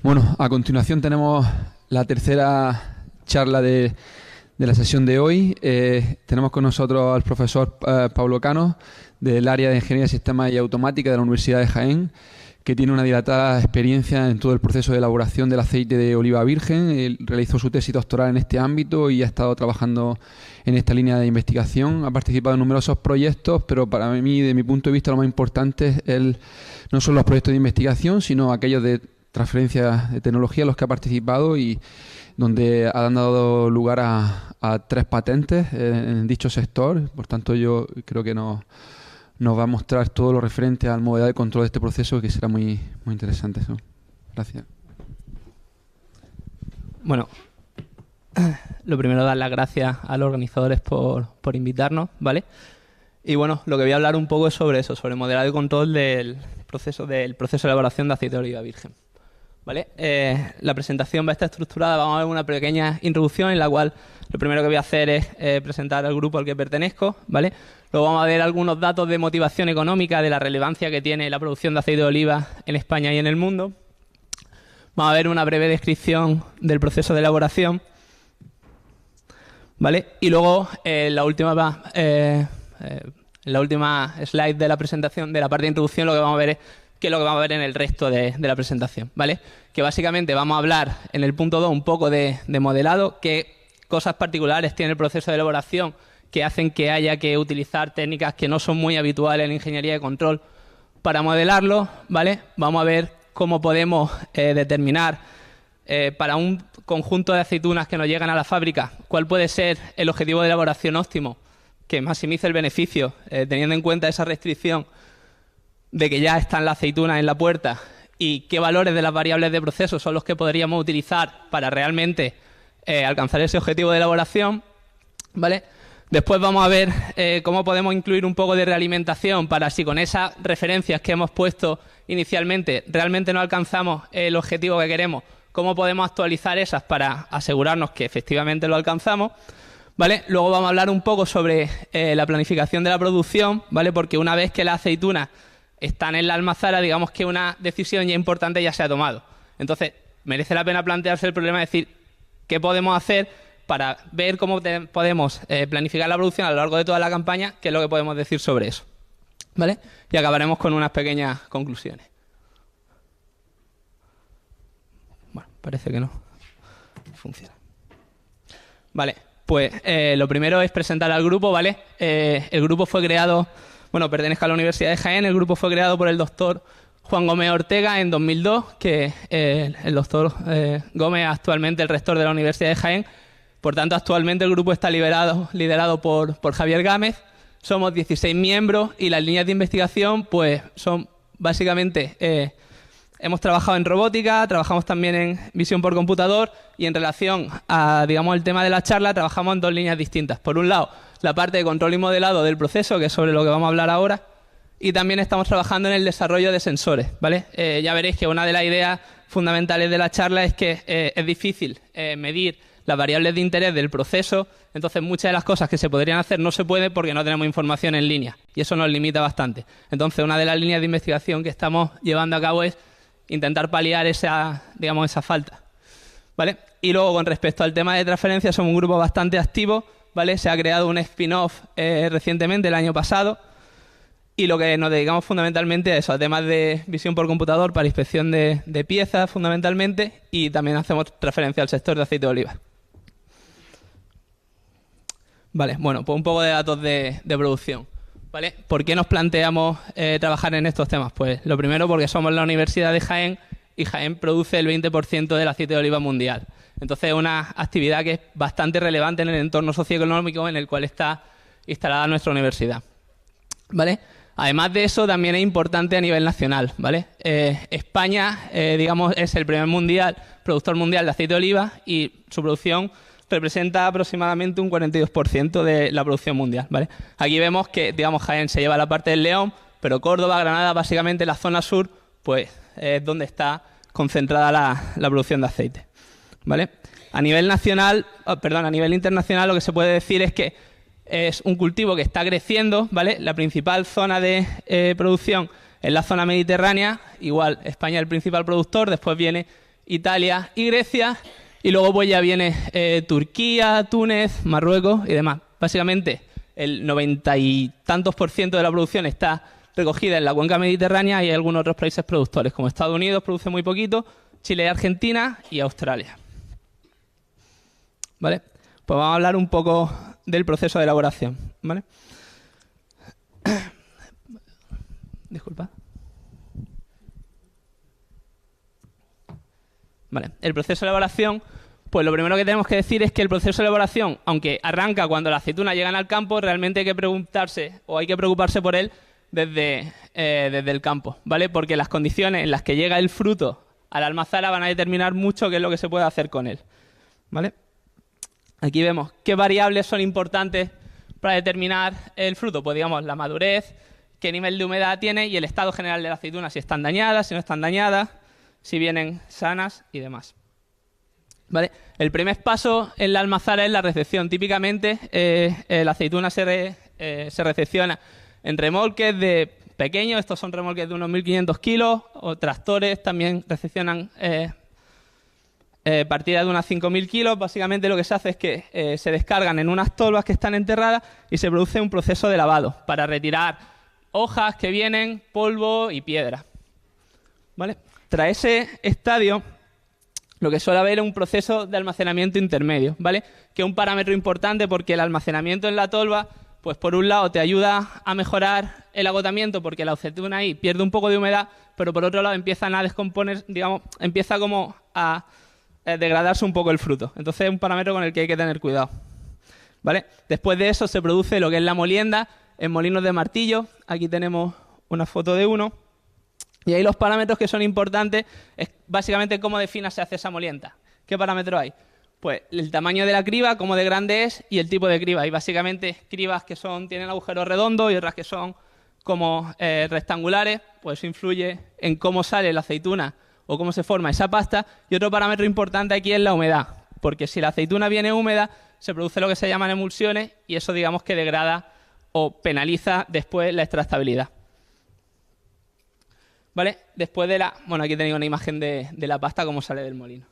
Bueno, a continuación tenemos la tercera charla de la sesión de hoy. Tenemos con nosotros al profesor Pablo Cano, del área de Ingeniería de Sistemas y Automática de la Universidad de Jaén, que tiene una dilatada experiencia en todo el proceso de elaboración del aceite de oliva virgen. Él realizó su tesis doctoral en este ámbito y ha estado trabajando en esta línea de investigación. Ha participado en numerosos proyectos, pero para mí, de mi punto de vista, lo más importante es no solo los proyectos de investigación, sino aquellos de transferencia de tecnología en los que ha participado y donde han dado lugar a 3 patentes en dicho sector. Por tanto, yo creo que nos va a mostrar todo lo referente al modelo de control de este proceso, que será muy interesante eso. Gracias. Bueno, lo primero, dar las gracias a los organizadores por invitarnos, ¿vale? Y bueno, lo que voy a hablar un poco es sobre eso, sobre modelado y control del proceso de elaboración de aceite de oliva virgen, ¿vale? La presentación va a estar estructurada, vamos a ver una pequeña introducción en la cual lo primero que voy a hacer es presentar al grupo al que pertenezco, ¿vale? Luego vamos a ver algunos datos de motivación económica, de la relevancia que tiene la producción de aceite de oliva en España y en el mundo. Vamos a ver una breve descripción del proceso de elaboración, ¿vale? Y luego la última slide de la presentación, de la parte de introducción, lo que vamos a ver es qué es lo que vamos a ver en el resto de la presentación, ¿vale? Que básicamente vamos a hablar en el punto 2 un poco de modelado, qué cosas particulares tiene el proceso de elaboración que hacen que haya que utilizar técnicas que no son muy habituales en la ingeniería de control para modelarlo, ¿vale? Vamos a ver cómo podemos determinar para un conjunto de aceitunas que nos llegan a la fábrica cuál puede ser el objetivo de elaboración óptimo que maximice el beneficio, teniendo en cuenta esa restricción de que ya están las aceitunas en la puerta, y qué valores de las variables de proceso son los que podríamos utilizar para realmente alcanzar ese objetivo de elaboración, ¿vale? Después vamos a ver cómo podemos incluir un poco de realimentación para, si con esas referencias que hemos puesto inicialmente realmente no alcanzamos el objetivo que queremos, cómo podemos actualizar esas para asegurarnos que efectivamente lo alcanzamos, ¿vale? Luego vamos a hablar un poco sobre la planificación de la producción, ¿vale? Porque una vez que las aceitunas están en la almazara, digamos que una decisión ya importante ya se ha tomado. Entonces, merece la pena plantearse el problema de decir qué podemos hacer para ver cómo podemos planificar la producción a lo largo de toda la campaña, qué es lo que podemos decir sobre eso, ¿vale? Y acabaremos con unas pequeñas conclusiones. Bueno, parece que no funciona. Vale, pues lo primero es presentar al grupo, ¿vale? El grupo fue creado, bueno, pertenezco a la Universidad de Jaén. El grupo fue creado por el doctor Juan Gómez Ortega en 2002, que el doctor Gómez es actualmente el rector de la Universidad de Jaén. Por tanto, actualmente el grupo está liderado por Javier Gámez. Somos 16 miembros y las líneas de investigación pues son básicamente... hemos trabajado en robótica, trabajamos también en visión por computador, y en relación a, digamos, el tema de la charla, trabajamos en 2 líneas distintas. Por un lado, la parte de control y modelado del proceso, que es sobre lo que vamos a hablar ahora, y también estamos trabajando en el desarrollo de sensores, ¿vale? Ya veréis que una de las ideas fundamentales de la charla es que es difícil medir las variables de interés del proceso, entonces muchas de las cosas que se podrían hacer no se puede porque no tenemos información en línea, y eso nos limita bastante. Entonces, una de las líneas de investigación que estamos llevando a cabo es intentar paliar esa falta, ¿vale? Y luego, con respecto al tema de transferencia, somos un grupo bastante activo, ¿vale? Se ha creado un spin-off recientemente, el año pasado, y lo que nos dedicamos fundamentalmente a eso, a temas de visión por computador para inspección de piezas, fundamentalmente, y también hacemos transferencia al sector de aceite de oliva. Vale, bueno, pues un poco de datos de producción, ¿vale? ¿Por qué nos planteamos trabajar en estos temas? Pues lo primero, porque somos la Universidad de Jaén y Jaén produce el 20% del aceite de oliva mundial. Entonces es una actividad que es bastante relevante en el entorno socioeconómico en el cual está instalada nuestra universidad, ¿vale? Además de eso, también es importante a nivel nacional, ¿vale? España, digamos, es el primer productor mundial de aceite de oliva, y su producción representa aproximadamente un 42% de la producción mundial, ¿vale? Aquí vemos que, digamos, Jaén se lleva la parte del León, pero Córdoba, Granada, básicamente la zona sur, pues es donde está concentrada la producción de aceite, ¿vale? A nivel internacional, lo que se puede decir es que es un cultivo que está creciendo, ¿vale? La principal zona de producción es la zona mediterránea. Igual, España es el principal productor, después viene Italia y Grecia. Y luego pues ya viene Turquía, Túnez, Marruecos y demás. Básicamente el 90 y tantos % de la producción está recogida en la cuenca mediterránea y hay algunos otros países productores, como Estados Unidos produce muy poquito, Chile y Argentina y Australia. ¿Vale? Pues vamos a hablar un poco del proceso de elaboración. ¿Vale? Disculpa. Vale. El proceso de elaboración, pues lo primero que tenemos que decir es que el proceso de elaboración, aunque arranca cuando las aceitunas llegan al campo, realmente hay que preguntarse o hay que preocuparse por él desde el campo, ¿vale? Porque las condiciones en las que llega el fruto a la almazara van a determinar mucho qué es lo que se puede hacer con él, ¿vale? Aquí vemos qué variables son importantes para determinar el fruto. Pues digamos la madurez, qué nivel de humedad tiene y el estado general de la aceituna, si están dañadas, si no están dañadas, si vienen sanas y demás. ¿Vale? El primer paso en la almazara es la recepción. Típicamente la aceituna se recepciona en remolques de pequeños, estos son remolques de unos 1.500 kilos, o tractores también recepcionan partidas de unas 5.000 kilos. Básicamente lo que se hace es que se descargan en unas tolvas que están enterradas y se produce un proceso de lavado para retirar hojas que vienen, polvo y piedra. ¿Vale? Tras ese estadio, lo que suele haber es un proceso de almacenamiento intermedio, ¿vale? Que es un parámetro importante porque el almacenamiento en la tolva, pues por un lado te ayuda a mejorar el agotamiento porque la aceituna ahí pierde un poco de humedad, pero por otro lado empiezan a descomponer, digamos, empieza como a degradarse un poco el fruto. Entonces es un parámetro con el que hay que tener cuidado, ¿vale? Después de eso se produce lo que es la molienda en molinos de martillo. Aquí tenemos una foto de uno. Y ahí los parámetros que son importantes es básicamente cómo de fina se hace esa molienda. ¿Qué parámetros hay? Pues el tamaño de la criba, cómo de grande es y el tipo de criba. Y básicamente cribas que tienen agujeros redondos y otras que son como rectangulares, pues eso influye en cómo sale la aceituna o cómo se forma esa pasta. Y otro parámetro importante aquí es la humedad, porque si la aceituna viene húmeda se produce lo que se llaman emulsiones y eso digamos que degrada o penaliza después la extractabilidad. ¿Vale? Después de la... Bueno, aquí tenéis una imagen de la pasta como sale del molino,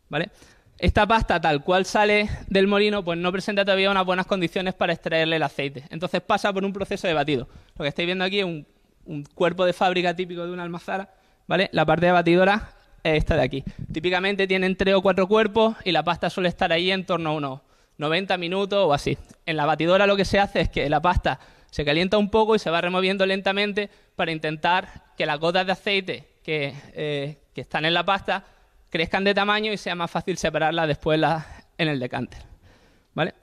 ¿vale? Esta pasta tal cual sale del molino pues no presenta todavía unas buenas condiciones para extraerle el aceite. Entonces pasa por un proceso de batido. Lo que estáis viendo aquí es un cuerpo de fábrica típico de una almazara, ¿vale? La parte de batidora es esta de aquí. Típicamente tienen 3 o 4 cuerpos y la pasta suele estar ahí en torno a unos 90 minutos o así. En la batidora lo que se hace es que la pasta se calienta un poco y se va removiendo lentamente para intentar que las gotas de aceite que están en la pasta crezcan de tamaño y sea más fácil separarlas después en el decánter, ¿vale?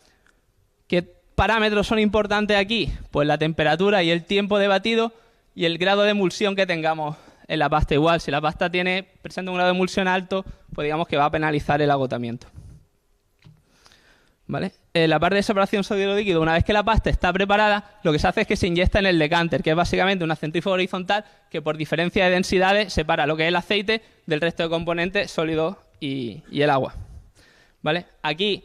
¿Qué parámetros son importantes aquí? Pues la temperatura y el tiempo de batido y el grado de emulsión que tengamos en la pasta. Igual, si la pasta presenta un grado de emulsión alto, pues digamos que va a penalizar el agotamiento, ¿vale? La parte de separación sólido-líquido, una vez que la pasta está preparada, lo que se hace es que se inyecta en el decánter, que es básicamente una centrífuga horizontal que por diferencia de densidades separa lo que es el aceite del resto de componentes sólidos y el agua, ¿vale? Aquí,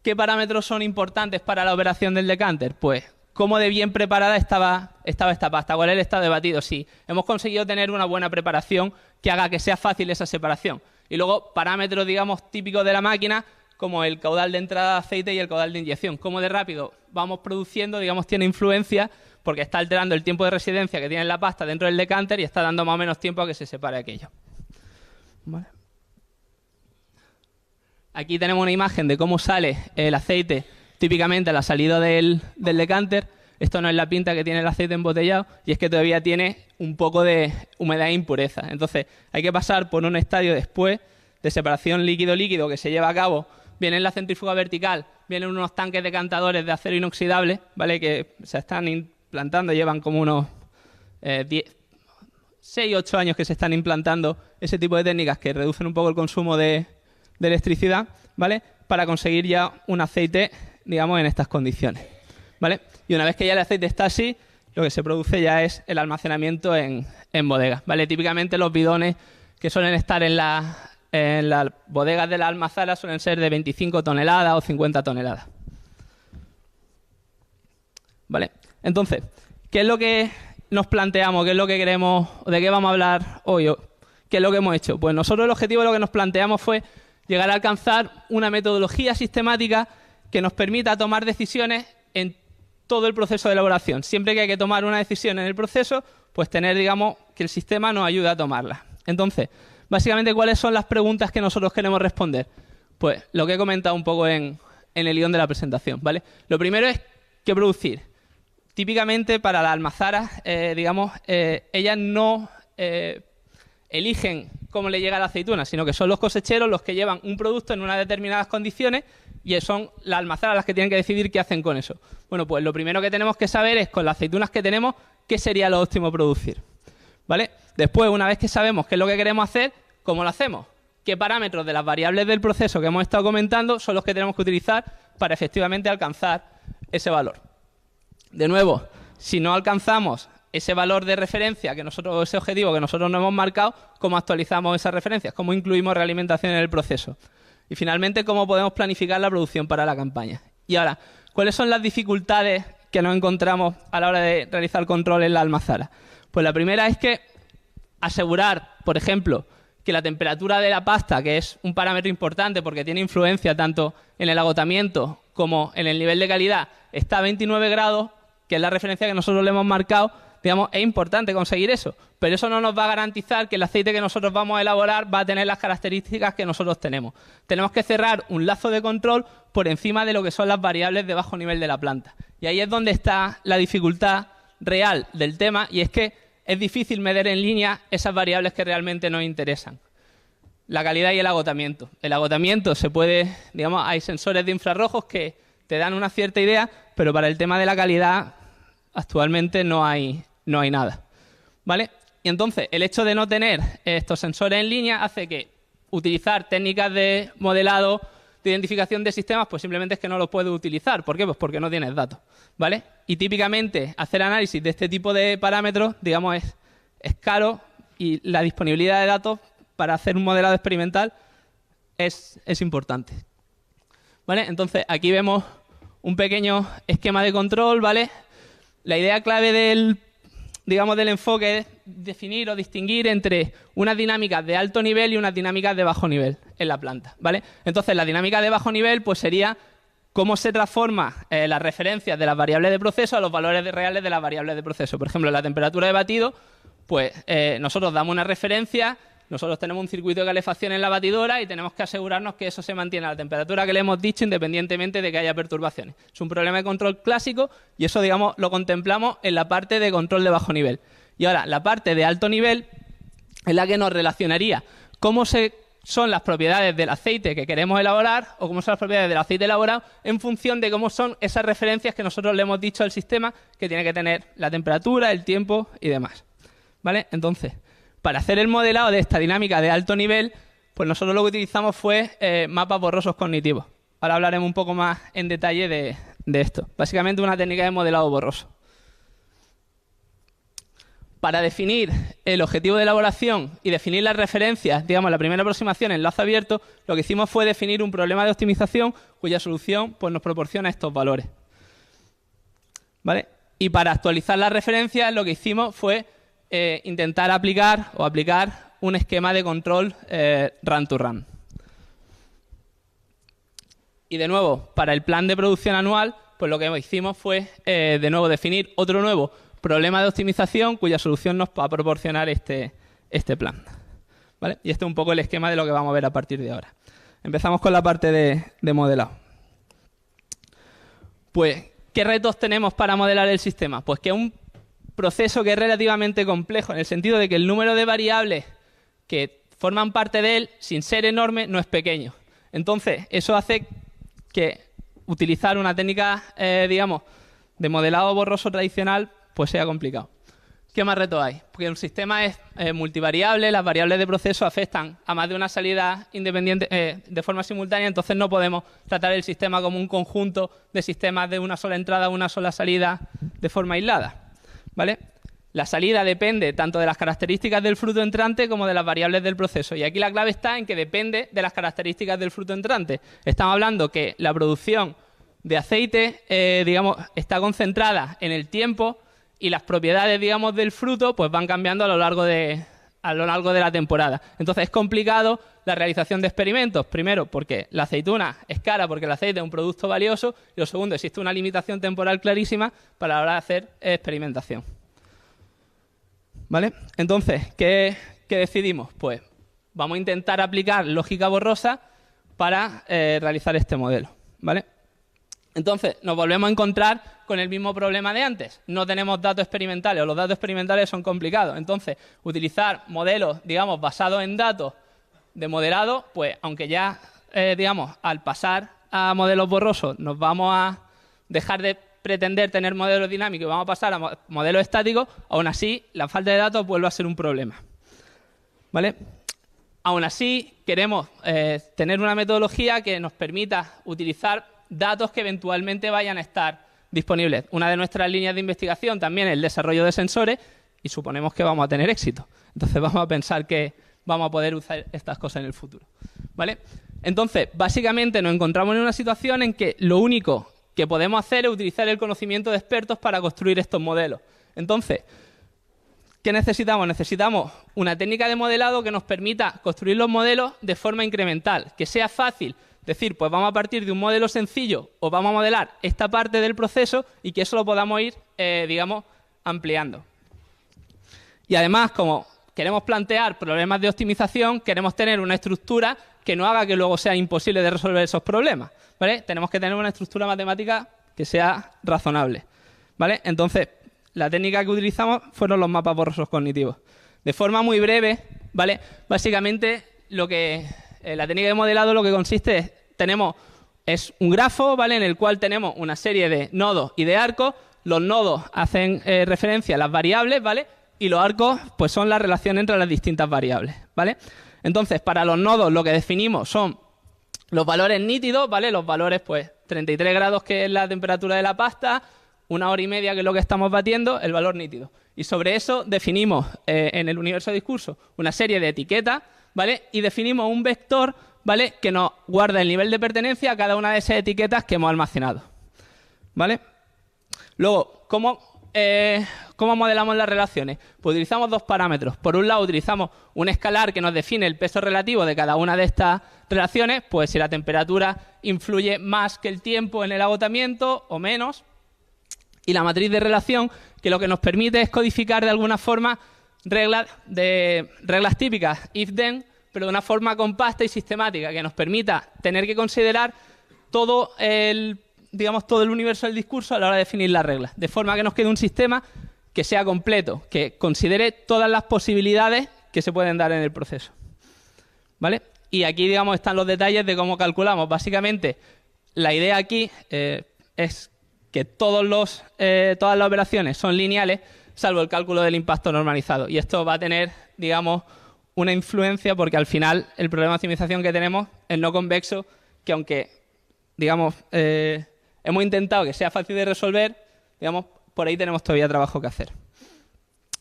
¿qué parámetros son importantes para la operación del decánter? Pues, ¿cómo de bien preparada estaba esta pasta? ¿Cuál es el estado de batido? Sí, hemos conseguido tener una buena preparación que haga que sea fácil esa separación. Y luego, parámetros, digamos, típicos de la máquina, como el caudal de entrada de aceite y el caudal de inyección. Cómo de rápido vamos produciendo, digamos, tiene influencia porque está alterando el tiempo de residencia que tiene la pasta dentro del decánter y está dando más o menos tiempo a que se separe aquello. ¿Vale? Aquí tenemos una imagen de cómo sale el aceite típicamente a la salida del decánter. Esto no es la pinta que tiene el aceite embotellado y es que todavía tiene un poco de humedad e impureza. Entonces hay que pasar por un estadio después de separación líquido-líquido que se lleva a cabo. Viene en la centrífuga vertical, vienen unos tanques decantadores de acero inoxidable, ¿vale? Que se están implantando, llevan como unos 6-8 años que se están implantando ese tipo de técnicas que reducen un poco el consumo de electricidad, ¿vale? Para conseguir ya un aceite, digamos, en estas condiciones, ¿vale? Y una vez que ya el aceite está así, lo que se produce ya es el almacenamiento en bodegas, ¿vale? Típicamente los bidones que suelen estar en las bodegas de la almazara suelen ser de 25 toneladas o 50 toneladas. ¿Vale? Entonces, ¿qué es lo que nos planteamos? ¿Qué es lo que queremos? ¿De qué vamos a hablar hoy? ¿qué es lo que hemos hecho? Pues nosotros el objetivo de lo que nos planteamos fue llegar a alcanzar una metodología sistemática que nos permita tomar decisiones en todo el proceso de elaboración. Siempre que hay que tomar una decisión en el proceso, pues tener, digamos, que el sistema nos ayude a tomarla. Entonces, básicamente, ¿cuáles son las preguntas que nosotros queremos responder? Pues lo que he comentado un poco en el guión de la presentación, ¿vale? Lo primero es qué producir. Típicamente para las almazaras, ellas no eligen cómo le llega la aceituna, sino que son los cosecheros los que llevan un producto en unas determinadas condiciones y son las almazaras las que tienen que decidir qué hacen con eso. Bueno, pues lo primero que tenemos que saber es, con las aceitunas que tenemos, qué sería lo óptimo producir, ¿vale? Después, una vez que sabemos qué es lo que queremos hacer, ¿cómo lo hacemos? ¿Qué parámetros de las variables del proceso que hemos estado comentando son los que tenemos que utilizar para efectivamente alcanzar ese valor? De nuevo, si no alcanzamos ese valor de referencia, ese objetivo que nosotros nos hemos marcado, ¿cómo actualizamos esas referencias? ¿Cómo incluimos realimentación en el proceso? Y finalmente, ¿cómo podemos planificar la producción para la campaña? Y ahora, ¿cuáles son las dificultades que nos encontramos a la hora de realizar control en la almazara? Pues la primera es que asegurar, por ejemplo, que la temperatura de la pasta, que es un parámetro importante porque tiene influencia tanto en el agotamiento como en el nivel de calidad, está a 29 grados, que es la referencia que nosotros le hemos marcado, digamos, es importante conseguir eso. Pero eso no nos va a garantizar que el aceite que nosotros vamos a elaborar va a tener las características que nosotros tenemos. Tenemos que cerrar un lazo de control por encima de lo que son las variables de bajo nivel de la planta. Y ahí es donde está la dificultad real del tema, y es que es difícil medir en línea esas variables que realmente nos interesan. La calidad y el agotamiento. El agotamiento se puede, digamos, hay sensores de infrarrojos que te dan una cierta idea, pero para el tema de la calidad actualmente no hay nada, ¿vale? Y entonces el hecho de no tener estos sensores en línea hace que utilizar técnicas de modelado, de identificación de sistemas, pues simplemente es que no los puedes utilizar. ¿Por qué? Pues porque no tienes datos, ¿vale? Y típicamente hacer análisis de este tipo de parámetros, digamos, es caro, y la disponibilidad de datos para hacer un modelado experimental es importante, ¿vale? Entonces aquí vemos un pequeño esquema de control, ¿vale? La idea clave del enfoque es definir o distinguir entre unas dinámicas de alto nivel y unas dinámicas de bajo nivel en la planta, ¿vale? Entonces, la dinámica de bajo nivel pues sería cómo se transforma las referencias de las variables de proceso a los valores reales de las variables de proceso. Por ejemplo, en la temperatura de batido, pues nosotros damos una referencia. Nosotros tenemos un circuito de calefacción en la batidora y tenemos que asegurarnos que eso se mantiene a la temperatura que le hemos dicho, independientemente de que haya perturbaciones. Es un problema de control clásico y eso, digamos, lo contemplamos en la parte de control de bajo nivel. Y ahora, la parte de alto nivel es la que nos relacionaría cómo son las propiedades del aceite que queremos elaborar o cómo son las propiedades del aceite elaborado en función de cómo son esas referencias que nosotros le hemos dicho al sistema que tiene que tener la temperatura, el tiempo y demás, ¿vale? Entonces, para hacer el modelado de esta dinámica de alto nivel, pues nosotros lo que utilizamos fue mapas borrosos cognitivos. Ahora hablaremos un poco más en detalle de esto. Básicamente una técnica de modelado borroso. Para definir el objetivo de elaboración y definir las referencias, digamos, la primera aproximación en lazo abierto, lo que hicimos fue definir un problema de optimización cuya solución pues, nos proporciona estos valores, ¿vale? Y para actualizar las referencias, lo que hicimos fue intentar aplicar un esquema de control run to run. Y de nuevo, para el plan de producción anual, pues lo que hicimos fue de nuevo definir otro nuevo problema de optimización cuya solución nos va a proporcionar este plan, ¿vale? Y este es un poco el esquema de lo que vamos a ver a partir de ahora. Empezamos con la parte de modelado. Pues, ¿qué retos tenemos para modelar el sistema? Pues que un proceso que es relativamente complejo, en el sentido de que el número de variables que forman parte de él, sin ser enorme, no es pequeño. Entonces, eso hace que utilizar una técnica, digamos, de modelado borroso tradicional, pues sea complicado. ¿Qué más retos hay? Porque el sistema es multivariable, las variables de proceso afectan a más de una salida independiente de forma simultánea, entonces no podemos tratar el sistema como un conjunto de sistemas de una sola entrada, una sola salida de forma aislada, ¿vale? La salida depende tanto de las características del fruto entrante como de las variables del proceso. Y aquí la clave está en que depende de las características del fruto entrante. Estamos hablando que la producción de aceite, digamos, está concentrada en el tiempo y las propiedades, digamos, del fruto pues van cambiando a lo largo de a lo largo de la temporada. Entonces es complicado la realización de experimentos. Primero, porque la aceituna es cara, porque el aceite es un producto valioso. Y lo segundo, existe una limitación temporal clarísima para la hora de hacer experimentación. ¿Vale? Entonces, ¿qué decidimos? Pues vamos a intentar aplicar lógica borrosa para realizar este modelo. ¿Vale? Entonces, nos volvemos a encontrar con el mismo problema de antes. No tenemos datos experimentales, o los datos experimentales son complicados. Entonces, utilizar modelos, digamos, basados en datos de modelado, pues, aunque ya, digamos, al pasar a modelos borrosos nos vamos a dejar de pretender tener modelos dinámicos y vamos a pasar a modelos estáticos, aún así, la falta de datos vuelve a ser un problema. ¿Vale? Aún así, queremos tener una metodología que nos permita utilizar datos que eventualmente vayan a estar disponibles. Una de nuestras líneas de investigación también es el desarrollo de sensores y suponemos que vamos a tener éxito. Entonces vamos a pensar que vamos a poder usar estas cosas en el futuro. ¿Vale? Entonces, básicamente nos encontramos en una situación en que lo único que podemos hacer es utilizar el conocimiento de expertos para construir estos modelos. Entonces, ¿qué necesitamos? Necesitamos una técnica de modelado que nos permita construir los modelos de forma incremental, que sea fácil decir, pues vamos a partir de un modelo sencillo o vamos a modelar esta parte del proceso y que eso lo podamos ir, digamos, ampliando. Y además, como queremos plantear problemas de optimización, queremos tener una estructura que no haga que luego sea imposible de resolver esos problemas, ¿vale? Tenemos que tener una estructura matemática que sea razonable, ¿vale? Entonces, la técnica que utilizamos fueron los mapas borrosos cognitivos. De forma muy breve, ¿vale? Básicamente, la técnica de modelado lo que consiste es un grafo, ¿vale? En el cual tenemos una serie de nodos y de arcos. Los nodos hacen referencia a las variables, ¿vale? Y los arcos, pues, son la relación entre las distintas variables, ¿vale? Entonces, para los nodos lo que definimos son los valores nítidos, ¿vale? Los valores, pues, 33 grados, que es la temperatura de la pasta, 1 hora y media, que es lo que estamos batiendo, el valor nítido. Y sobre eso definimos en el universo de discurso una serie de etiquetas, ¿vale? Y definimos un vector, ¿vale? Que nos guarda el nivel de pertenencia a cada una de esas etiquetas que hemos almacenado, ¿vale? Luego, ¿cómo modelamos las relaciones? Pues utilizamos dos parámetros. Por un lado, utilizamos un escalar que nos define el peso relativo de cada una de estas relaciones, pues si la temperatura influye más que el tiempo en el agotamiento o menos. Y la matriz de relación, que lo que nos permite es codificar de alguna forma reglas típicas, if-then, pero de una forma compacta y sistemática, que nos permita tener que considerar todo el universo del discurso a la hora de definir las reglas, de forma que nos quede un sistema que sea completo, que considere todas las posibilidades que se pueden dar en el proceso, ¿vale? Y aquí, digamos, están los detalles de cómo calculamos. Básicamente, la idea aquí es que todas las operaciones son lineales, salvo el cálculo del impacto normalizado. Y esto va a tener, digamos, una influencia, porque al final el problema de optimización que tenemos es no convexo, que aunque, digamos, hemos intentado que sea fácil de resolver, digamos, por ahí tenemos todavía trabajo que hacer.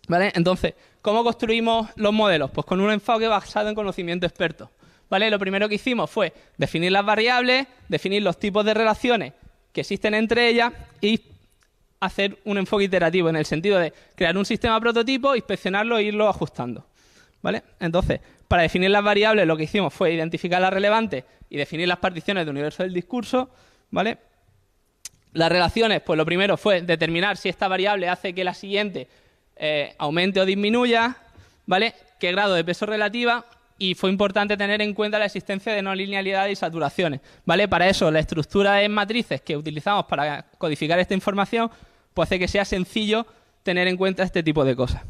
¿Vale? Entonces, ¿cómo construimos los modelos? Pues con un enfoque basado en conocimiento experto. ¿Vale? Lo primero que hicimos fue definir las variables, definir los tipos de relaciones que existen entre ellas y hacer un enfoque iterativo, en el sentido de crear un sistema prototipo, inspeccionarlo e irlo ajustando, ¿vale? Entonces, para definir las variables, lo que hicimos fue identificar las relevantes y definir las particiones del universo del discurso, ¿vale? Las relaciones, pues lo primero fue determinar si esta variable hace que la siguiente aumente o disminuya, ¿vale? Qué grado de peso relativa. Y fue importante tener en cuenta la existencia de no linealidad y saturaciones, ¿vale? Para eso, la estructura en matrices que utilizamos para codificar esta información, pues hace que sea sencillo tener en cuenta este tipo de cosas,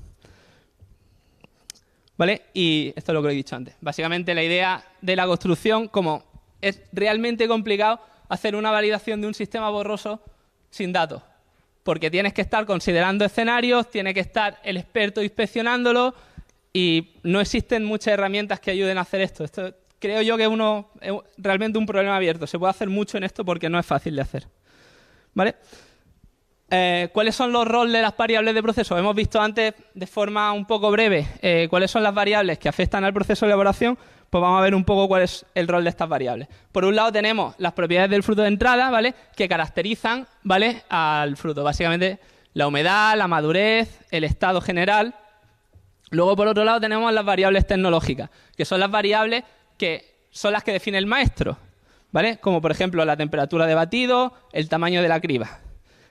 ¿vale? Y esto es lo que he dicho antes. Básicamente, la idea de la construcción, como es realmente complicado hacer una validación de un sistema borroso sin datos, porque tienes que estar considerando escenarios, tiene que estar el experto inspeccionándolo, y no existen muchas herramientas que ayuden a hacer esto. Esto creo yo que es realmente un problema abierto. Se puede hacer mucho en esto porque no es fácil de hacer, ¿vale? ¿Cuáles son los roles de las variables de proceso? Hemos visto antes, de forma un poco breve, cuáles son las variables que afectan al proceso de elaboración. Pues vamos a ver un poco cuál es el rol de estas variables. Por un lado tenemos las propiedades del fruto de entrada, ¿vale? Que caracterizan, ¿vale?, al fruto. Básicamente la humedad, la madurez, el estado general, Luego, por otro lado, tenemos las variables tecnológicas, que son las variables que son las que define el maestro, ¿vale? Como, por ejemplo, la temperatura de batido, el tamaño de la criba.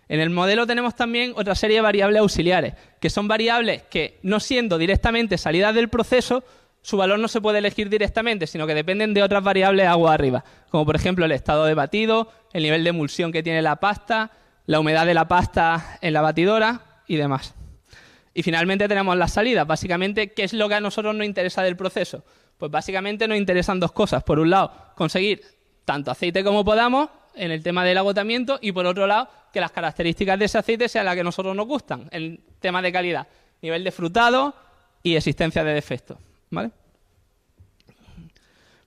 En el modelo tenemos también otra serie de variables auxiliares, que son variables que, no siendo directamente salidas del proceso, su valor no se puede elegir directamente, sino que dependen de otras variables agua arriba, como por ejemplo el estado de batido, el nivel de emulsión que tiene la pasta, la humedad de la pasta en la batidora y demás. Y finalmente tenemos las salidas. Básicamente, ¿qué es lo que a nosotros nos interesa del proceso? Pues básicamente nos interesan dos cosas. Por un lado, conseguir tanto aceite como podamos en el tema del agotamiento y por otro lado, que las características de ese aceite sean las que a nosotros nos gustan. El tema de calidad, nivel de frutado y existencia de defectos. ¿Vale?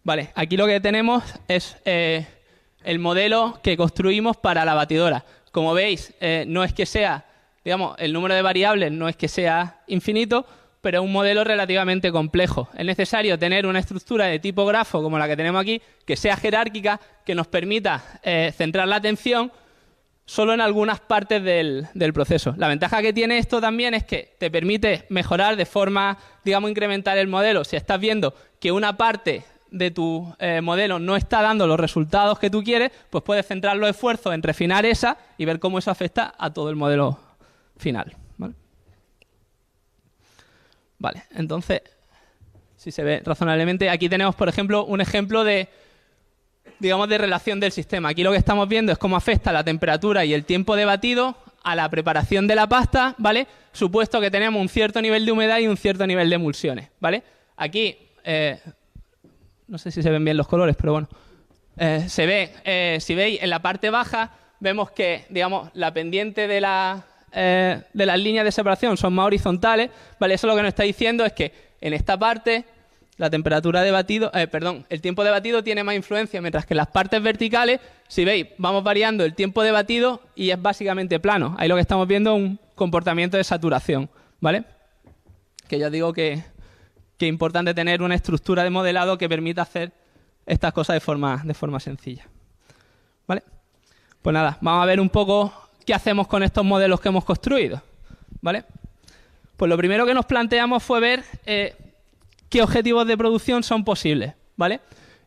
Vale, aquí lo que tenemos es el modelo que construimos para la batidora. Como veis, no es que sea, digamos, el número de variables no es que sea infinito, pero es un modelo relativamente complejo. Es necesario tener una estructura de tipo grafo, como la que tenemos aquí, que sea jerárquica, que nos permita centrar la atención solo en algunas partes del proceso. La ventaja que tiene esto también es que te permite mejorar de forma, digamos, incrementar el modelo. Si estás viendo que una parte de tu modelo no está dando los resultados que tú quieres, pues puedes centrar los esfuerzos en refinar esa y ver cómo eso afecta a todo el modelo final. Vale, entonces, si se ve razonablemente, aquí tenemos, por ejemplo, un ejemplo de, digamos, de relación del sistema. Aquí lo que estamos viendo es cómo afecta la temperatura y el tiempo de batido a la preparación de la pasta, ¿vale? Supuesto que tenemos un cierto nivel de humedad y un cierto nivel de emulsiones, ¿vale? Aquí, no sé si se ven bien los colores, pero bueno, se ve, si veis, en la parte baja vemos que, digamos, la pendiente de las líneas de separación son más horizontales, ¿vale? Eso lo que nos está diciendo es que en esta parte la temperatura de batido, el tiempo de batido tiene más influencia, mientras que en las partes verticales, si veis, vamos variando el tiempo de batido y es básicamente plano. Ahí lo que estamos viendo es un comportamiento de saturación, ¿vale? Que ya digo que es importante tener una estructura de modelado que permita hacer estas cosas de forma sencilla, ¿vale? Pues nada, vamos a ver un poco qué hacemos con estos modelos que hemos construido, ¿vale? Pues lo primero que nos planteamos fue ver qué objetivos de producción son posibles, ¿vale?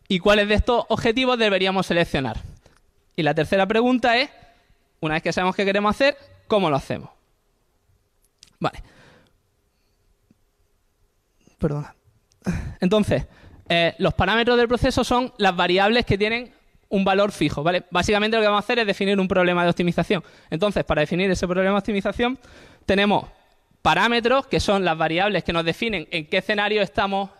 Y cuáles de estos objetivos deberíamos seleccionar. Y la tercera pregunta es, una vez que sabemos qué queremos hacer, ¿cómo lo hacemos? Vale. Perdona. Entonces, los parámetros del proceso son las variables que tienen un valor fijo, ¿vale? Básicamente lo que vamos a hacer es definir un problema de optimización. Entonces, para definir ese problema de optimización, tenemos parámetros, que son las variables que nos definen en qué escenario estamos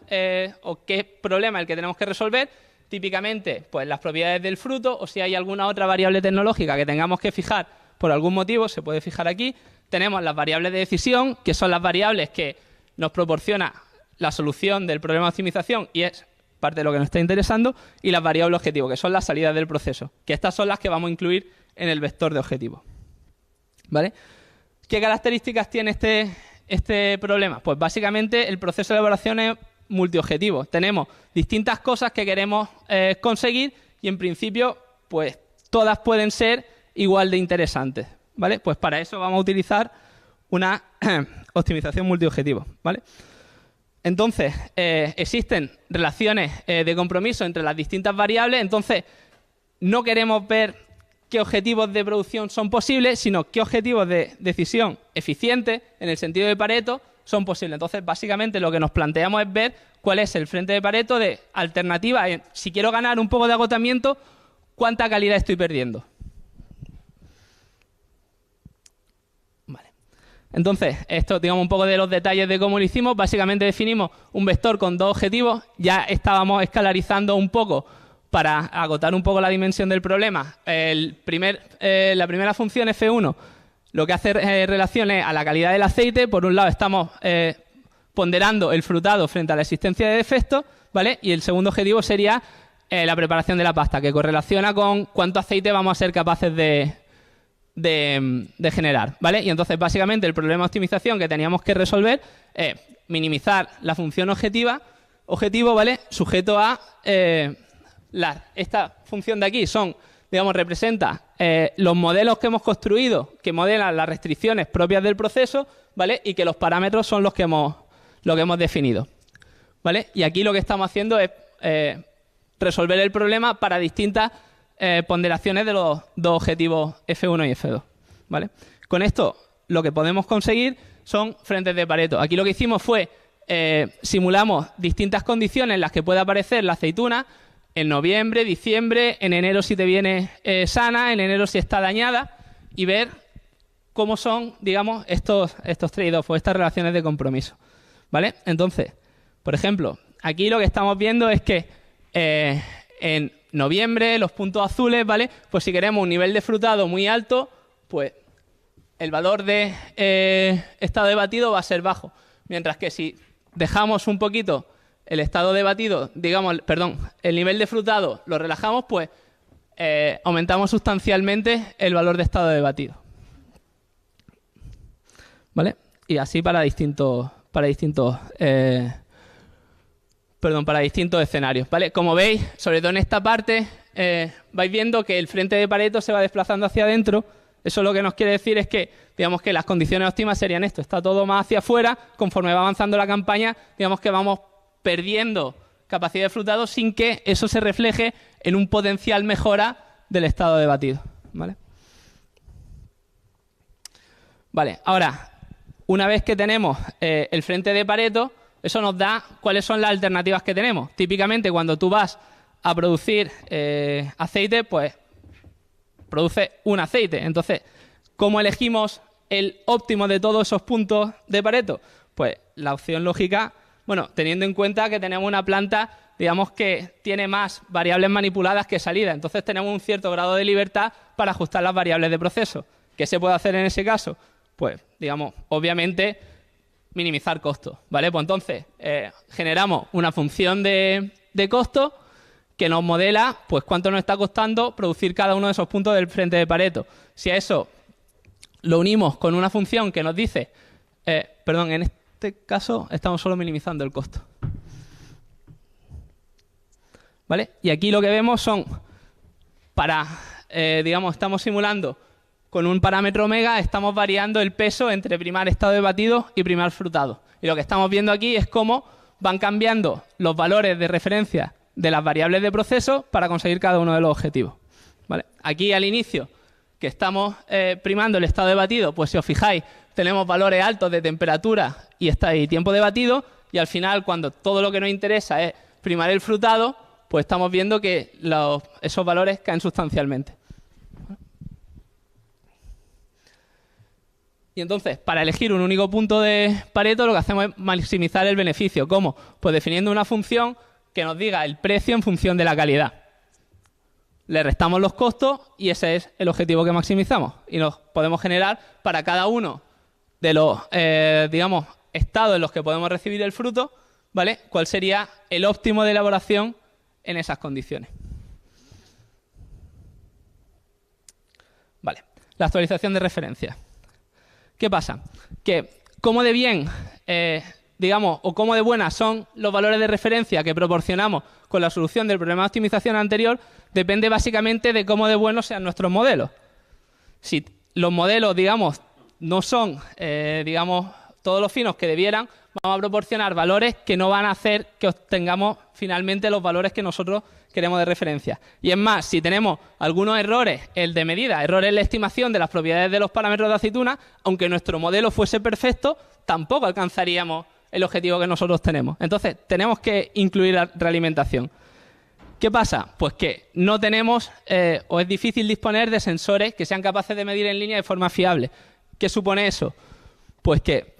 o qué problema es el que tenemos que resolver. Típicamente, pues las propiedades del fruto, o si hay alguna otra variable tecnológica que tengamos que fijar por algún motivo, se puede fijar aquí. Tenemos las variables de decisión, que son las variables que nos proporciona la solución del problema de optimización y es parte de lo que nos está interesando, y las variables objetivo, que son las salidas del proceso, que estas son las que vamos a incluir en el vector de objetivo, ¿vale? ¿Qué características tiene este problema? Pues básicamente el proceso de elaboración es multiobjetivo. Tenemos distintas cosas que queremos conseguir y en principio pues todas pueden ser igual de interesantes, ¿vale? Pues para eso vamos a utilizar una optimización multiobjetivo, ¿vale? Entonces, existen relaciones de compromiso entre las distintas variables, entonces no queremos ver qué objetivos de producción son posibles, sino qué objetivos de decisión eficientes, en el sentido de Pareto, son posibles. Entonces, básicamente lo que nos planteamos es ver cuál es el frente de Pareto de alternativa. Si quiero ganar un poco de agotamiento, ¿cuánta calidad estoy perdiendo? Entonces, esto, digamos, un poco de los detalles de cómo lo hicimos. Básicamente definimos un vector con dos objetivos. Ya estábamos escalarizando un poco para agotar un poco la dimensión del problema. La primera función F1 lo que hace relación es a la calidad del aceite. Por un lado estamos ponderando el frutado frente a la existencia de defectos, ¿vale? Y el segundo objetivo sería la preparación de la pasta, que correlaciona con cuánto aceite vamos a ser capaces de generar, ¿vale? Y entonces básicamente el problema de optimización que teníamos que resolver es minimizar la función objetivo, ¿vale? Sujeto a esta función de aquí representa los modelos que hemos construido que modelan las restricciones propias del proceso, ¿vale? Y que los parámetros son los que hemos lo que hemos definido, ¿vale? Y aquí lo que estamos haciendo es resolver el problema para distintas ponderaciones de los dos objetivos F1 y F2, ¿vale? Con esto lo que podemos conseguir son frentes de Pareto. Aquí lo que hicimos fue simulamos distintas condiciones en las que puede aparecer la aceituna en noviembre, diciembre, en enero si te viene sana, en enero si está dañada, y ver cómo son, digamos, estos trade-offs o estas relaciones de compromiso, ¿vale? Entonces, por ejemplo, aquí lo que estamos viendo es que en noviembre los puntos azules, ¿vale? Pues si queremos un nivel de frutado muy alto, pues el valor de estado de batido va a ser bajo, mientras que si dejamos un poquito el estado de batido, digamos, perdón, el nivel de frutado lo relajamos, pues aumentamos sustancialmente el valor de estado de batido, ¿vale? Y así para distintos escenarios, ¿vale? Como veis, sobre todo en esta parte, vais viendo que el frente de Pareto se va desplazando hacia adentro. Eso lo que nos quiere decir es que, digamos, que las condiciones óptimas serían esto. Está todo más hacia afuera. Conforme va avanzando la campaña, digamos que vamos perdiendo capacidad de frutado sin que eso se refleje en un potencial mejora del estado de batido, ¿vale? Vale, ahora, una vez que tenemos el frente de Pareto, eso nos da cuáles son las alternativas que tenemos. Típicamente, cuando tú vas a producir aceite, pues produce un aceite. Entonces, ¿cómo elegimos el óptimo de todos esos puntos de Pareto? Pues la opción lógica, bueno, teniendo en cuenta que tenemos una planta, digamos, que tiene más variables manipuladas que salida. Entonces, tenemos un cierto grado de libertad para ajustar las variables de proceso. ¿Qué se puede hacer en ese caso? Pues, digamos, obviamente, minimizar costos, ¿vale? Pues entonces, generamos una función de costo que nos modela, pues, cuánto nos está costando producir cada uno de esos puntos del frente de Pareto. Si a eso lo unimos con una función que nos dice, perdón, en este caso estamos solo minimizando el costo, ¿vale? Y aquí lo que vemos son, digamos, estamos simulando con un parámetro omega, estamos variando el peso entre primar estado de batido y primar frutado. Y lo que estamos viendo aquí es cómo van cambiando los valores de referencia de las variables de proceso para conseguir cada uno de los objetivos, ¿vale? Aquí al inicio, que estamos primando el estado de batido, pues si os fijáis, tenemos valores altos de temperatura y tiempo de batido, y al final, cuando todo lo que nos interesa es primar el frutado, pues estamos viendo que esos valores caen sustancialmente. Y entonces, para elegir un único punto de Pareto, lo que hacemos es maximizar el beneficio. ¿Cómo? Pues definiendo una función que nos diga el precio en función de la calidad. Le restamos los costos y ese es el objetivo que maximizamos. Y nos podemos generar para cada uno de los, digamos, estados en los que podemos recibir el fruto, ¿vale? ¿Cuál sería el óptimo de elaboración en esas condiciones? Vale. La actualización de referencia. ¿Qué pasa? Que cómo de bien, digamos, o cómo de buenas son los valores de referencia que proporcionamos con la solución del problema de optimización anterior, depende básicamente de cómo de buenos sean nuestros modelos. Si los modelos, digamos, no son, digamos, todos los finos que debieran, vamos a proporcionar valores que no van a hacer que obtengamos finalmente los valores que nosotros queremos de referencia. Y es más, si tenemos algunos errores, el de medida, errores en la estimación de las propiedades de los parámetros de aceituna, aunque nuestro modelo fuese perfecto, tampoco alcanzaríamos el objetivo que nosotros tenemos. Entonces, tenemos que incluir la realimentación. ¿Qué pasa? Pues que no tenemos o es difícil disponer de sensores que sean capaces de medir en línea de forma fiable. ¿Qué supone eso? Pues que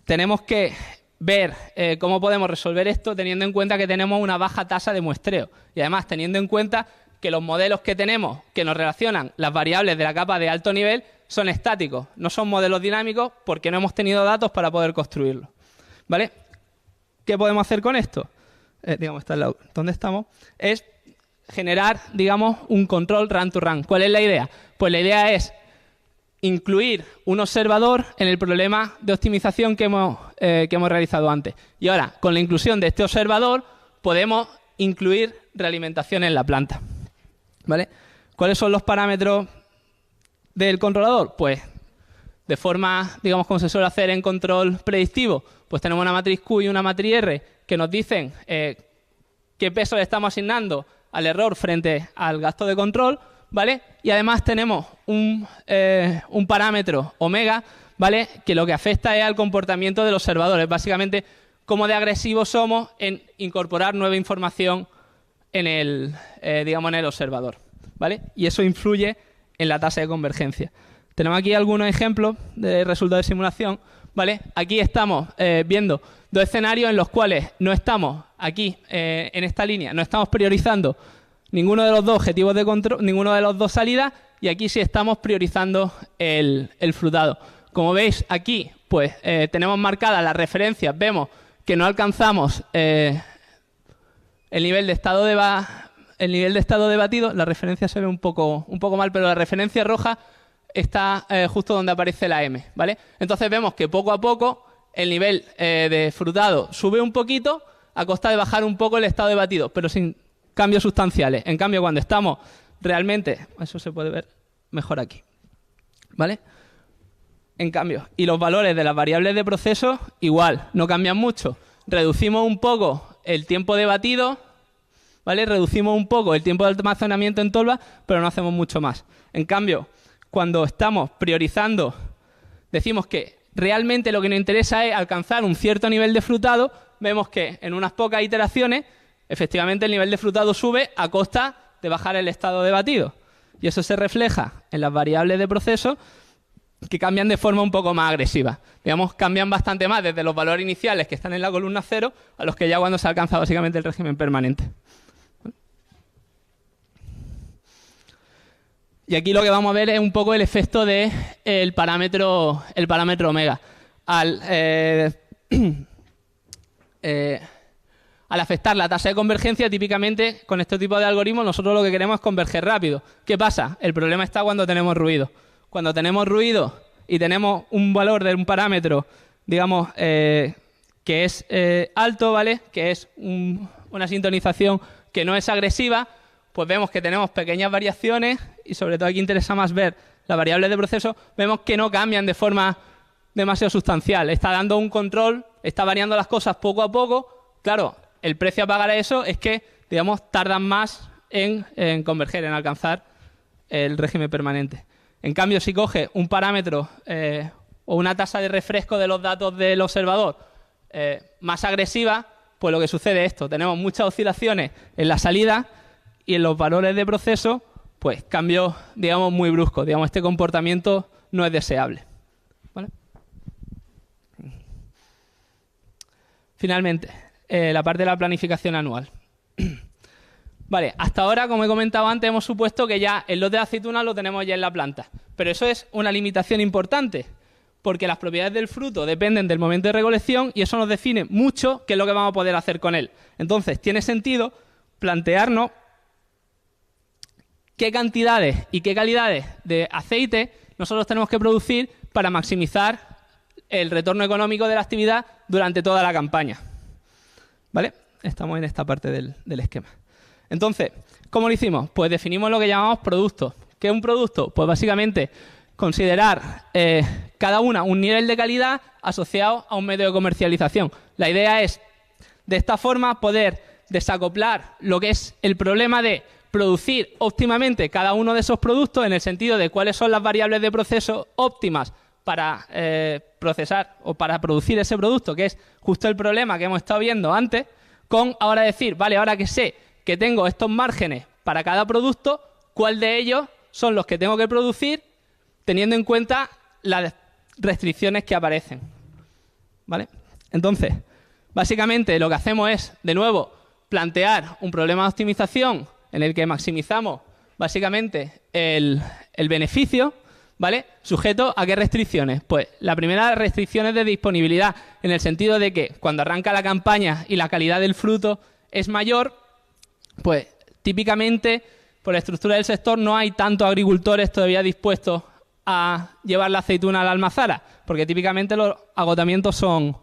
tenemos que ver cómo podemos resolver esto teniendo en cuenta que tenemos una baja tasa de muestreo y además teniendo en cuenta que los modelos que tenemos que nos relacionan las variables de la capa de alto nivel son estáticos, no son modelos dinámicos porque no hemos tenido datos para poder construirlos, ¿vale? ¿Qué podemos hacer con esto? Digamos, ¿dónde estamos? Es generar, digamos, un control run to run. ¿Cuál es la idea? Pues la idea es incluir un observador en el problema de optimización que hemos realizado antes. Y ahora, con la inclusión de este observador, podemos incluir realimentación en la planta, ¿vale? ¿Cuáles son los parámetros del controlador? Pues de forma, digamos, como se suele hacer en control predictivo, pues tenemos una matriz Q y una matriz R que nos dicen qué peso le estamos asignando al error frente al gasto de control, ¿vale? Y además tenemos un parámetro omega, ¿vale? Que lo que afecta es al comportamiento del observador, es básicamente cómo de agresivos somos en incorporar nueva información en el, digamos, en el observador, ¿vale? Y eso influye en la tasa de convergencia. Tenemos aquí algunos ejemplos de resultados de simulación, ¿vale? Aquí estamos viendo dos escenarios en los cuales no estamos aquí, en esta línea, no estamos priorizando ninguno de los dos objetivos de control, ninguno de los dos salidas, y aquí sí estamos priorizando el frutado. Como veis aquí, pues tenemos marcadas las referencias, vemos que no alcanzamos el nivel de estado de batido. La referencia se ve un poco mal, pero la referencia roja está justo donde aparece la M, ¿vale? Entonces vemos que poco a poco el nivel de frutado sube un poquito a costa de bajar un poco el estado de batido, pero sin cambios sustanciales. En cambio, cuando estamos realmente... Eso se puede ver mejor aquí, ¿vale? En cambio, y los valores de las variables de proceso igual, no cambian mucho. Reducimos un poco el tiempo de batido, ¿vale? Reducimos un poco el tiempo de almacenamiento en tolva, pero no hacemos mucho más. En cambio, cuando estamos priorizando, decimos que realmente lo que nos interesa es alcanzar un cierto nivel de frutado, vemos que en unas pocas iteraciones, efectivamente el nivel de frutado sube a costa de bajar el estado de batido. Y eso se refleja en las variables de proceso, que cambian de forma un poco más agresiva. Digamos, cambian bastante más desde los valores iniciales que están en la columna 0 a los que ya cuando se alcanza básicamente el régimen permanente. Y aquí lo que vamos a ver es un poco el efecto del parámetro omega. Al afectar la tasa de convergencia, típicamente con este tipo de algoritmos nosotros lo que queremos es converger rápido. ¿Qué pasa? El problema está cuando tenemos ruido. Cuando tenemos ruido y tenemos un valor de un parámetro, digamos, que es alto, ¿vale? Que es una sintonización que no es agresiva, pues vemos que tenemos pequeñas variaciones y sobre todo aquí interesa más ver las variables de proceso, vemos que no cambian de forma demasiado sustancial. Está dando un control, está variando las cosas poco a poco. Claro, el precio a pagar a eso es que, digamos, tardan más en converger, en alcanzar el régimen permanente. En cambio, si coge un parámetro o una tasa de refresco de los datos del observador más agresiva, pues lo que sucede es esto. Tenemos muchas oscilaciones en la salida y en los valores de proceso, pues cambios, digamos, muy bruscos. Digamos, este comportamiento no es deseable, ¿vale? Finalmente, la parte de la planificación anual. Vale, hasta ahora, como he comentado antes, hemos supuesto que ya el lote de aceituna lo tenemos ya en la planta. Pero eso es una limitación importante, porque las propiedades del fruto dependen del momento de recolección y eso nos define mucho qué es lo que vamos a poder hacer con él. Entonces, tiene sentido plantearnos qué cantidades y qué calidades de aceite nosotros tenemos que producir para maximizar el retorno económico de la actividad durante toda la campaña. ¿Vale? Estamos en esta parte del esquema. Entonces, ¿cómo lo hicimos? Pues definimos lo que llamamos productos. ¿Qué es un producto? Pues básicamente considerar cada una un nivel de calidad asociado a un medio de comercialización. La idea es, de esta forma, poder desacoplar lo que es el problema de producir óptimamente cada uno de esos productos en el sentido de cuáles son las variables de proceso óptimas para procesar o para producir ese producto, que es justo el problema que hemos estado viendo antes, con ahora decir, vale, ahora que sé que tengo estos márgenes para cada producto, ¿cuál de ellos son los que tengo que producir teniendo en cuenta las restricciones que aparecen? ¿Vale? Entonces, básicamente lo que hacemos es, de nuevo, plantear un problema de optimización en el que maximizamos básicamente el beneficio, ¿vale? ¿Sujeto a qué restricciones? Pues la primera restricción es de disponibilidad, en el sentido de que cuando arranca la campaña y la calidad del fruto es mayor, pues típicamente por la estructura del sector no hay tantos agricultores todavía dispuestos a llevar la aceituna a la almazara, porque típicamente los agotamientos son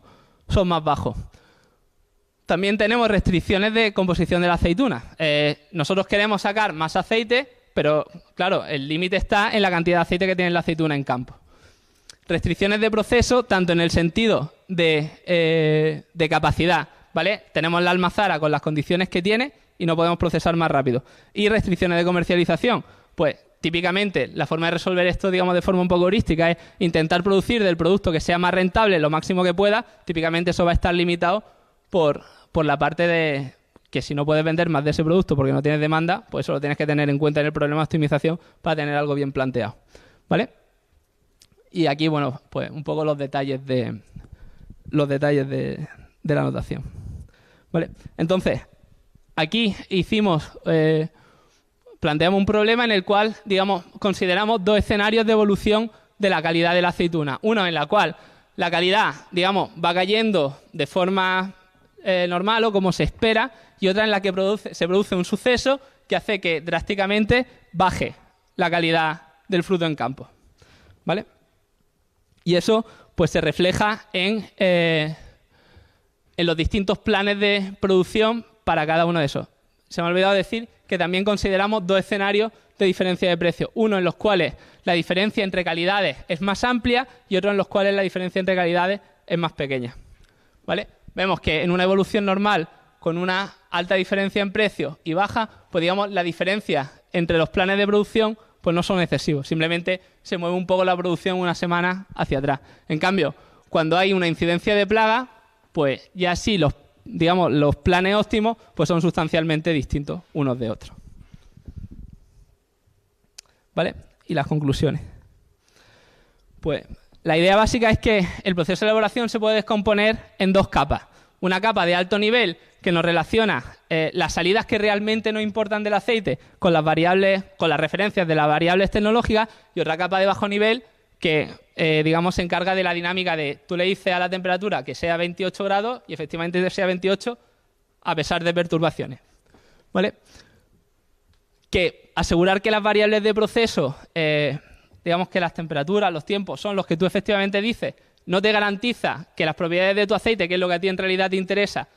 más bajos. También tenemos restricciones de composición de la aceituna. Nosotros queremos sacar más aceite, pero claro, el límite está en la cantidad de aceite que tiene la aceituna en campo. restricciones de proceso tanto en el sentido de capacidad, ¿vale? Tenemos la almazara con las condiciones que tiene y no podemos procesar más rápido. Y restricciones de comercialización, pues típicamente la forma de resolver esto, digamos, de forma un poco heurística es intentar producir del producto que sea más rentable lo máximo que pueda. Típicamente eso va a estar limitado por la parte de que si no puedes vender más de ese producto porque no tienes demanda, pues eso lo tienes que tener en cuenta en el problema de optimización para tener algo bien planteado, ¿vale? Y aquí, bueno, pues un poco los detalles de la notación, ¿vale? Entonces, aquí planteamos un problema en el cual, digamos, consideramos dos escenarios de evolución de la calidad de la aceituna. Uno en la cual la calidad, digamos, va cayendo de forma normal o como se espera, y otra en la que se produce un suceso que hace que drásticamente baje la calidad del fruto en campo, ¿vale? Y eso pues se refleja en los distintos planes de producción para cada uno de esos. Se me ha olvidado decir que también consideramos dos escenarios de diferencia de precio. Uno en los cuales la diferencia entre calidades es más amplia y otro en los cuales la diferencia entre calidades es más pequeña, ¿vale? Vemos que en una evolución normal con una alta diferencia en precio y baja, pues digamos la diferencia entre los planes de producción pues no son excesivos. Simplemente se mueve un poco la producción una semana hacia atrás. En cambio, cuando hay una incidencia de plaga, pues ya sí los planes óptimos pues son sustancialmente distintos unos de otros, ¿vale? Y las conclusiones. Pues la idea básica es que el proceso de elaboración se puede descomponer en dos capas. Una capa de alto nivel que nos relaciona las salidas que realmente nos importan del aceite con las variables, con las referencias de las variables tecnológicas, y otra capa de bajo nivel que, digamos, se encarga de la dinámica de tú le dices a la temperatura que sea 28 grados y efectivamente sea 28 a pesar de perturbaciones, ¿vale? Que asegurar que las variables de proceso, digamos que las temperaturas, los tiempos son los que tú efectivamente dices, no te garantiza que las propiedades de tu aceite, que es lo que a ti en realidad te interesa,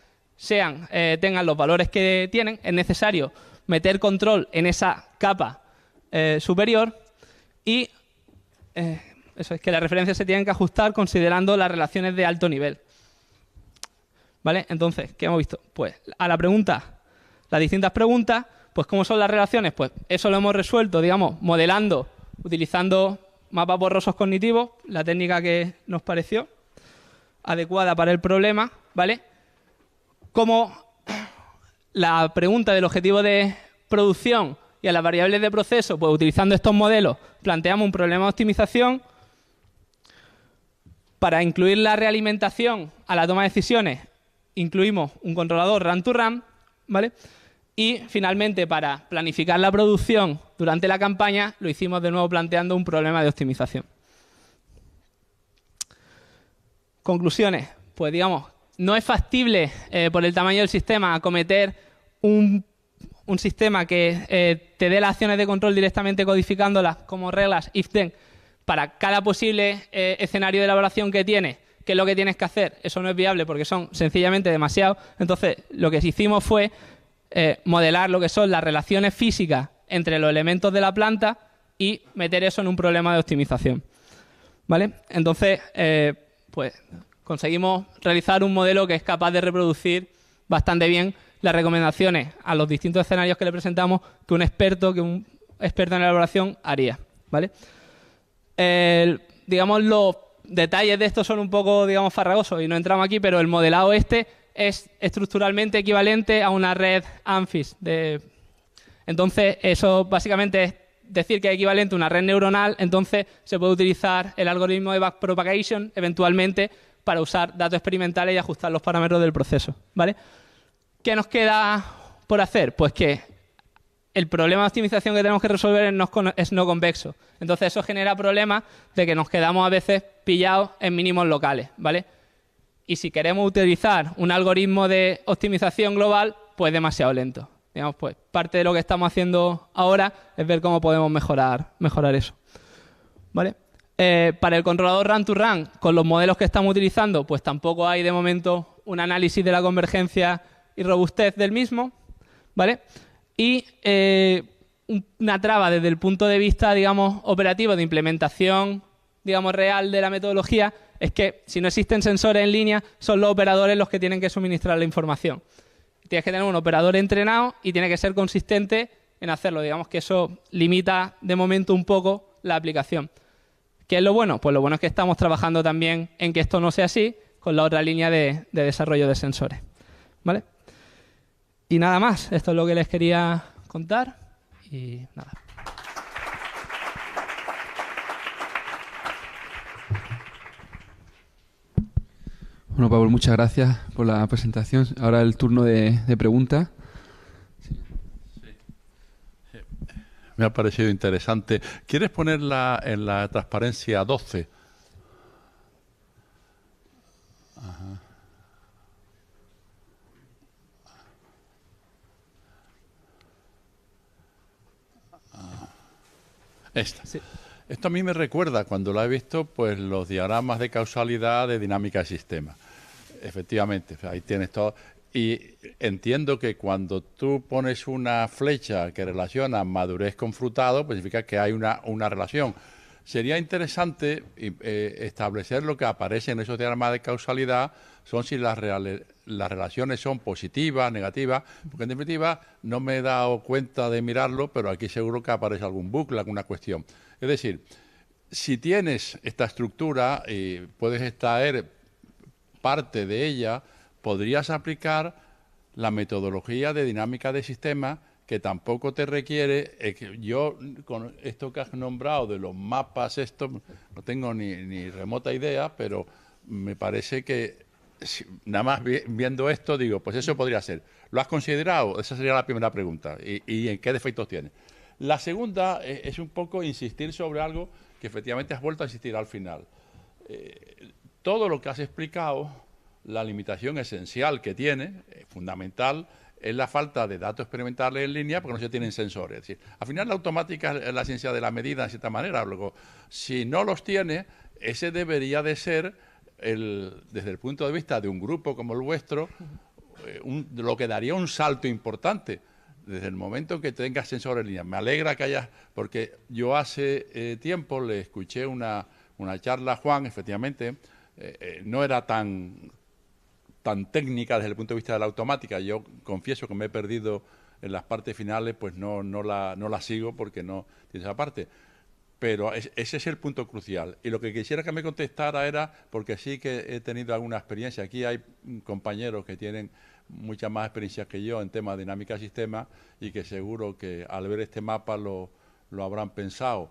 tengan los valores que tienen. Es necesario meter control en esa capa superior y eso es que las referencias se tienen que ajustar considerando las relaciones de alto nivel, ¿vale? Entonces, ¿qué hemos visto? Pues a la pregunta, las distintas preguntas, pues ¿cómo son las relaciones? Pues eso lo hemos resuelto, digamos, modelando, utilizando mapas borrosos cognitivos, la técnica que nos pareció adecuada para el problema, ¿vale? Como la pregunta del objetivo de producción y a las variables de proceso, pues utilizando estos modelos planteamos un problema de optimización. Para incluir la realimentación a la toma de decisiones incluimos un controlador run to run, ¿vale? Y finalmente para planificar la producción durante la campaña lo hicimos de nuevo planteando un problema de optimización. Conclusiones, pues digamos, no es factible por el tamaño del sistema acometer un sistema que te dé las acciones de control directamente codificándolas como reglas if-then para cada posible escenario de elaboración que tienes. ¿Qué es lo que tienes que hacer? Eso no es viable porque son sencillamente demasiados. Entonces, lo que hicimos fue modelar lo que son las relaciones físicas entre los elementos de la planta y meter eso en un problema de optimización, ¿vale? Entonces, pues conseguimos realizar un modelo que es capaz de reproducir bastante bien las recomendaciones a los distintos escenarios que le presentamos que un experto en elaboración haría, ¿vale? Digamos, los detalles de esto son un poco, digamos, farragosos y no entramos aquí, pero el modelado este es estructuralmente equivalente a una red ANFIS. Entonces, eso básicamente es decir que es equivalente a una red neuronal, entonces se puede utilizar el algoritmo de backpropagation eventualmente para usar datos experimentales y ajustar los parámetros del proceso, ¿vale? ¿Qué nos queda por hacer? Pues que el problema de optimización que tenemos que resolver es no convexo. Entonces eso genera problemas de que nos quedamos a veces pillados en mínimos locales, ¿vale? Y si queremos utilizar un algoritmo de optimización global, pues demasiado lento. Digamos, pues parte de lo que estamos haciendo ahora es ver cómo podemos mejorar eso, ¿vale? Para el controlador run to run, con los modelos que estamos utilizando, pues tampoco hay de momento un análisis de la convergencia y robustez del mismo, ¿vale? Y una traba desde el punto de vista, digamos, operativo de implementación digamos, real de la metodología es que si no existen sensores en línea, son los operadores los que tienen que suministrar la información. Tienes que tener un operador entrenado y tiene que ser consistente en hacerlo. Digamos que eso limita de momento un poco la aplicación. ¿Qué es lo bueno? Pues lo bueno es que estamos trabajando también en que esto no sea así con la otra línea de desarrollo de sensores. ¿Vale? Y nada más. Esto es lo que les quería contar. Y nada. Bueno, Pablo, muchas gracias por la presentación. Ahora el turno de preguntas. Me ha parecido interesante. ¿Quieres ponerla en la transparencia 12? Ajá. Esta. Sí. Esto a mí me recuerda, cuando lo he visto, pues los diagramas de causalidad de dinámica de sistema. Efectivamente, ahí tienes todo. Y entiendo que cuando tú pones una flecha que relaciona madurez con frutado, pues significa que hay una relación. Sería interesante establecer lo que aparece en esos diagramas de causalidad, son si las relaciones son positivas, negativas, porque en definitiva no me he dado cuenta de mirarlo, pero aquí seguro que aparece algún bucle, alguna cuestión. Es decir, si tienes esta estructura y puedes extraer parte de ella, podrías aplicar la metodología de dinámica de sistemas, que tampoco te requiere. Yo, con esto que has nombrado de los mapas, no tengo ni remota idea, pero me parece que nada más viendo esto, digo, pues eso podría ser. ¿Lo has considerado? Esa sería la primera pregunta. ¿Y en qué defectos tiene? La segunda es un poco insistir sobre algo que efectivamente has vuelto a insistir al final. Todo lo que has explicado, la limitación esencial que tiene, fundamental, es la falta de datos experimentales en línea porque no se tienen sensores. Es decir, al final la automática es la ciencia de la medida, de cierta manera. Luego, si no los tiene, ese debería de ser, desde el punto de vista de un grupo como el vuestro, lo que daría un salto importante desde el momento que tengas sensores en línea. Me alegra que hayas, porque yo hace tiempo le escuché una charla a Juan, efectivamente, no era tan técnica desde el punto de vista de la automática. Yo confieso que me he perdido en las partes finales, pues no la sigo porque no tiene esa parte. Pero ese es el punto crucial. Y lo que quisiera que me contestara era, porque sí que he tenido alguna experiencia, aquí hay compañeros que tienen mucha más experiencia que yo en temas de dinámica de sistema y que seguro que al ver este mapa lo habrán pensado.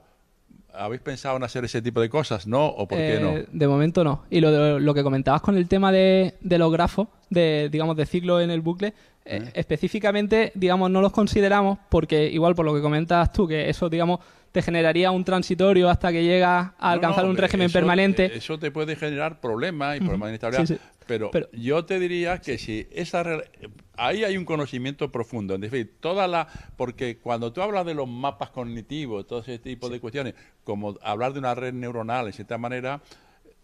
¿Habéis pensado en hacer ese tipo de cosas, no? ¿O por qué no? De momento no. Y lo que comentabas con el tema de los grafos, digamos, de ciclos en el bucle, específicamente, digamos, no los consideramos porque, igual por lo que comentas tú, que eso, digamos, te generaría un transitorio hasta que llegas a alcanzar un régimen permanente. Eso te puede generar problemas y problemas de inestabilidad. Sí, sí. Pero yo te diría que si ahí hay un conocimiento profundo, en definitiva, porque cuando tú hablas de los mapas cognitivos, todo ese tipo de cuestiones, como hablar de una red neuronal, en cierta manera,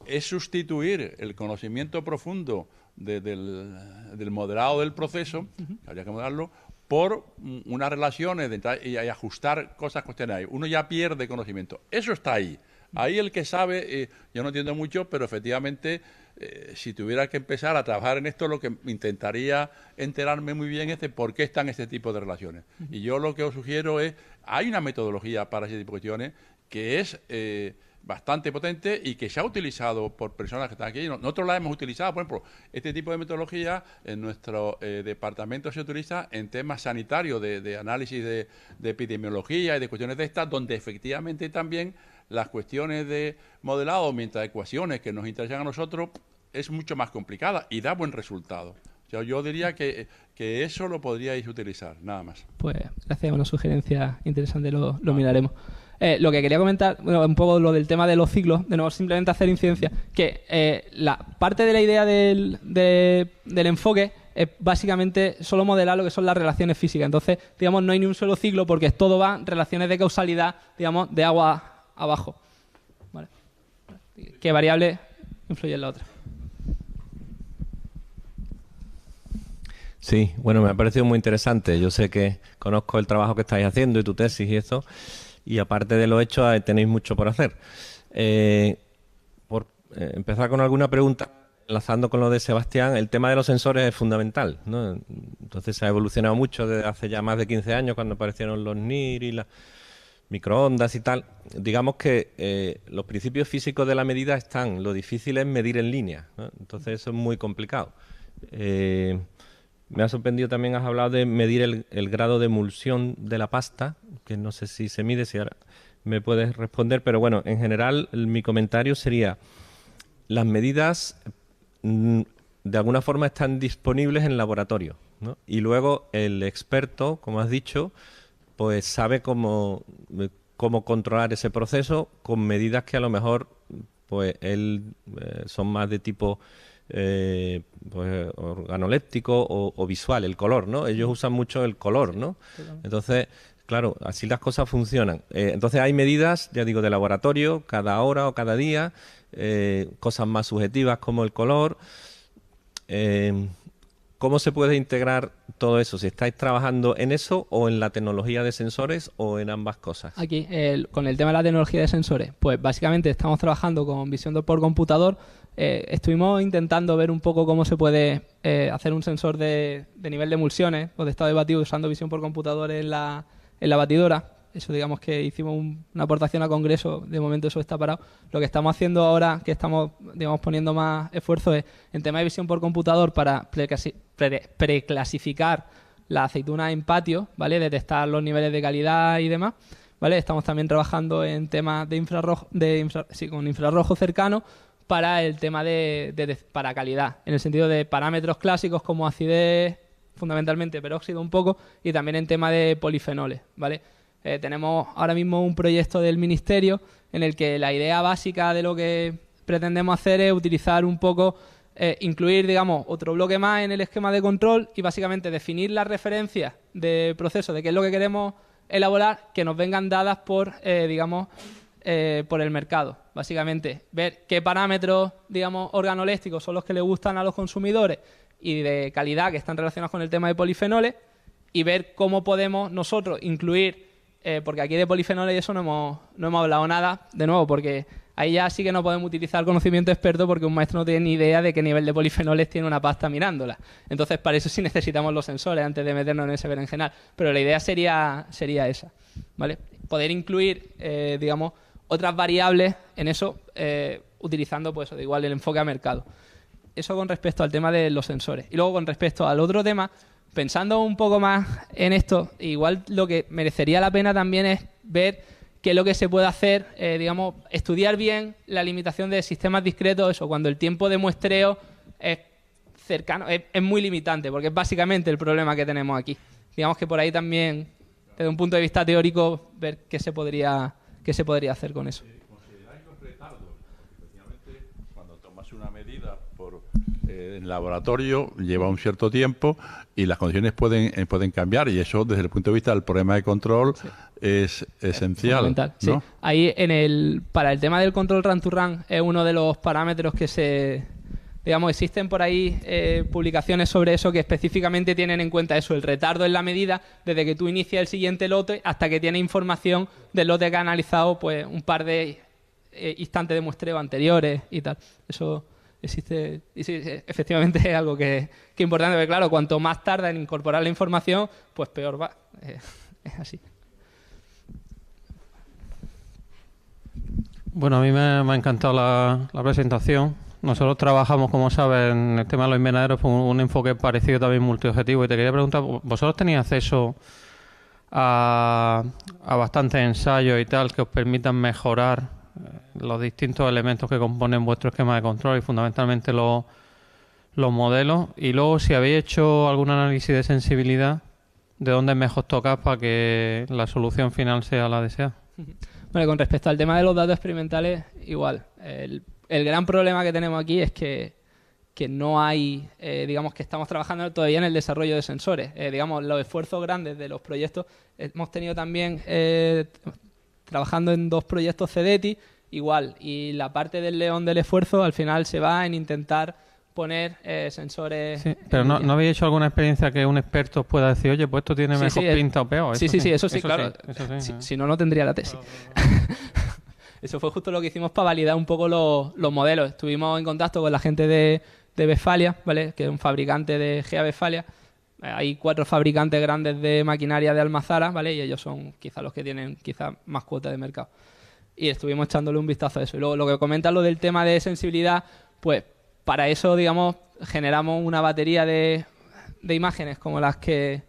es sustituir el conocimiento profundo del modelado del proceso, habría que modelarlo, por unas relaciones y ajustar cosas cuestionarias. Uno ya pierde conocimiento. Eso está ahí. Ahí el que sabe, yo no entiendo mucho, pero efectivamente, si tuviera que empezar a trabajar en esto, lo que intentaría enterarme muy bien es de por qué están este tipo de relaciones. Y yo lo que os sugiero es, hay una metodología para ese tipo de cuestiones que es bastante potente y que se ha utilizado por personas que están aquí. Nosotros la hemos utilizado, por ejemplo, este tipo de metodología en nuestro departamento se utiliza en temas sanitarios, de análisis de epidemiología y de cuestiones de estas, donde efectivamente también las cuestiones de modelado mientras ecuaciones que nos interesan a nosotros es mucho más complicada y da buen resultado. O sea, yo diría que eso lo podríais utilizar, nada más. Pues gracias, una sugerencia interesante, lo miraremos. Lo que quería comentar, bueno, un poco lo del tema de los ciclos, de nuevo simplemente hacer incidencia, que la parte de la idea del enfoque es básicamente solo modelar lo que son las relaciones físicas. Entonces, digamos, no hay ni un solo ciclo porque todo va en relaciones de causalidad, digamos, de agua abajo. ¿Vale? ¿Qué variable influye en la otra? Sí, bueno, me ha parecido muy interesante. Yo sé que conozco el trabajo que estáis haciendo y tu tesis y esto, y aparte de lo hecho, tenéis mucho por hacer. Por empezar con alguna pregunta, enlazando con lo de Sebastián, el tema de los sensores es fundamental, ¿no? Entonces se ha evolucionado mucho desde hace ya más de 15 años, cuando aparecieron los NIR y las microondas y tal. Digamos que los principios físicos de la medida están, lo difícil es medir en línea, ¿no? Entonces eso es muy complicado. Me ha sorprendido también, has hablado de medir el grado de emulsión de la pasta, que no sé si se mide, si ahora me puedes responder, pero bueno, en general mi comentario sería, las medidas de alguna forma están disponibles en laboratorio, ¿no? Y luego el experto, como has dicho, pues sabe cómo controlar ese proceso con medidas que a lo mejor pues son más de tipo pues organoléptico o visual, el color, ¿no? Ellos usan mucho el color, ¿no? Entonces, claro, así las cosas funcionan. Entonces hay medidas, ya digo, de laboratorio, cada hora o cada día, cosas más subjetivas como el color. ¿Cómo se puede integrar todo eso? ¿Si estáis trabajando en eso o en la tecnología de sensores o en ambas cosas? Aquí, con el tema de la tecnología de sensores, pues básicamente estamos trabajando con visión por computador. Estuvimos intentando ver un poco cómo se puede hacer un sensor de nivel de emulsiones o de estado de batido usando visión por computador en la batidora. Eso, digamos que hicimos una aportación a Congreso, de momento eso está parado. Lo que estamos haciendo ahora, que estamos, digamos, poniendo más esfuerzo, es en tema de visión por computador para preclasificar la aceituna en patio, ¿vale? Detectar los niveles de calidad y demás, ¿vale? Estamos también trabajando en temas de infrarrojo, con infrarrojo cercano para el tema para calidad, en el sentido de parámetros clásicos como acidez, fundamentalmente peróxido un poco, y también en tema de polifenoles, ¿vale? Tenemos ahora mismo un proyecto del Ministerio en el que la idea básica de lo que pretendemos hacer es utilizar un poco, incluir, digamos, otro bloque más en el esquema de control y básicamente definir las referencias de proceso de qué es lo que queremos elaborar, que nos vengan dadas por, por el mercado. Básicamente, ver qué parámetros, digamos, organolépticos son los que le gustan a los consumidores y de calidad que están relacionados con el tema de polifenoles y ver cómo podemos nosotros incluir, porque aquí de polifenoles y eso no hemos hablado nada, de nuevo, porque ahí ya sí que no podemos utilizar conocimiento experto porque un maestro no tiene ni idea de qué nivel de polifenoles tiene una pasta mirándola. Entonces, para eso sí necesitamos los sensores antes de meternos en ese berenjenal. Pero la idea sería esa, ¿vale? Poder incluir, digamos, otras variables en eso, utilizando, pues, de igual el enfoque a mercado. Eso con respecto al tema de los sensores. Y luego, con respecto al otro tema, pensando un poco más en esto, igual lo que merecería la pena también es ver qué es lo que se puede hacer, digamos, estudiar bien la limitación de sistemas discretos, eso, cuando el tiempo de muestreo es cercano, es muy limitante, porque es básicamente el problema que tenemos aquí. Digamos que por ahí también, desde un punto de vista teórico, ver qué se podría hacer con eso. ¿Consideráis los retardos? Especialmente cuando tomas una medida en laboratorio, lleva un cierto tiempo y las condiciones pueden cambiar, y eso desde el punto de vista del problema de control es esencial, ¿no? Sí. Ahí para el tema del control run to run es uno de los parámetros que existen por ahí publicaciones sobre eso que específicamente tienen en cuenta eso, el retardo en la medida desde que tú inicias el siguiente lote hasta que tienes información del lote que ha analizado, pues un par de instantes de muestreo anteriores y tal. Eso existe, y sí, efectivamente es algo que es importante, porque claro, cuanto más tarda en incorporar la información, pues peor va. Es así. Bueno, a mí me ha encantado la presentación. Nosotros trabajamos, como sabes, en el tema de los invernaderos con un enfoque parecido también multiobjetivo, y te quería preguntar, ¿vosotros tenéis acceso a bastantes ensayos y tal que os permitan mejorar los distintos elementos que componen vuestro esquema de control y fundamentalmente los modelos? Y luego, si habéis hecho algún análisis de sensibilidad, ¿de dónde es mejor tocar para que la solución final sea la deseada? Bueno, con respecto al tema de los datos experimentales, igual. El gran problema que tenemos aquí es que no hay, digamos que estamos trabajando todavía en el desarrollo de sensores. Digamos, los esfuerzos grandes de los proyectos, hemos tenido también trabajando en 2 proyectos CEDETI, igual, y la parte del león del esfuerzo al final se va en intentar poner sensores... Sí, pero ¿no habéis hecho alguna experiencia que un experto pueda decir, oye, pues esto tiene mejor pinta o peor? Eso sí, claro. Si no, no tendría la tesis. Eso fue justo lo que hicimos para validar un poco los modelos. Estuvimos en contacto con la gente de Westfalia, ¿vale? Que es un fabricante de GEA Westfalia. Hay 4 fabricantes grandes de maquinaria de almazara, ¿vale? Y ellos son quizás los que tienen quizás más cuota de mercado. Y estuvimos echándole un vistazo a eso. Y luego lo que comentas, lo del tema de sensibilidad, pues para eso, digamos, generamos una batería de imágenes como las que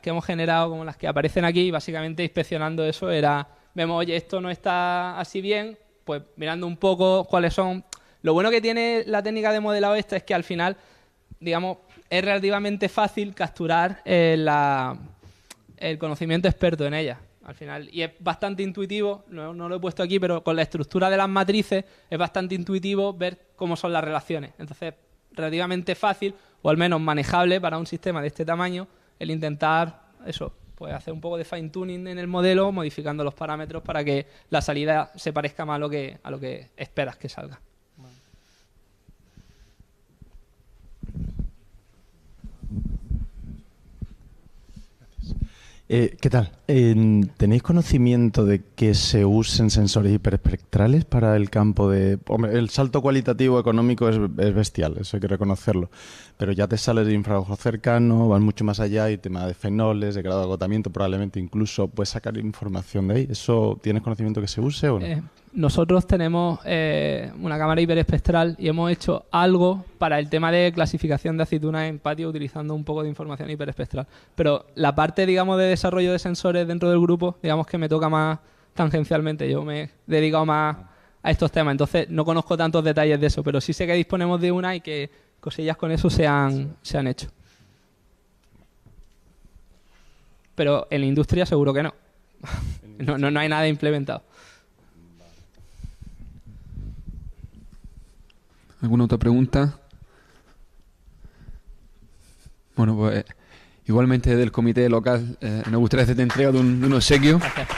hemos generado, como las que aparecen aquí, y básicamente inspeccionando eso vemos, oye, esto no está así bien, pues mirando un poco cuáles son. Lo bueno que tiene la técnica de modelado esta es que al final, digamos, es relativamente fácil capturar el conocimiento experto en ella. Al final, y es bastante intuitivo, no lo he puesto aquí, pero con la estructura de las matrices es bastante intuitivo ver cómo son las relaciones. Entonces, relativamente fácil, o al menos manejable para un sistema de este tamaño, el intentar eso, pues hacer un poco de fine tuning en el modelo, modificando los parámetros para que la salida se parezca más a lo que esperas que salga. ¿Qué tal? ¿Tenéis conocimiento de que se usen sensores hiperespectrales para el campo de...? Hombre, el salto cualitativo económico es bestial, eso hay que reconocerlo. Pero ya te sales de infrarrojo cercano, vas mucho más allá y tema de fenoles, de grado de agotamiento, probablemente incluso puedes sacar información de ahí. ¿Eso tienes conocimiento que se use o no? Nosotros tenemos una cámara hiperespectral y hemos hecho algo para el tema de clasificación de aceitunas en patio utilizando un poco de información hiperespectral. Pero la parte, digamos, de desarrollo de sensores dentro del grupo, digamos que me toca más tangencialmente. Yo me he dedicado más a estos temas, entonces no conozco tantos detalles de eso, pero sí sé que disponemos de una y que cosillas con eso se han hecho. Pero en la industria seguro que no. No hay nada implementado. ¿Alguna otra pregunta? Bueno, pues igualmente del comité local nos gustaría hacerte entrega de un obsequio. Gracias.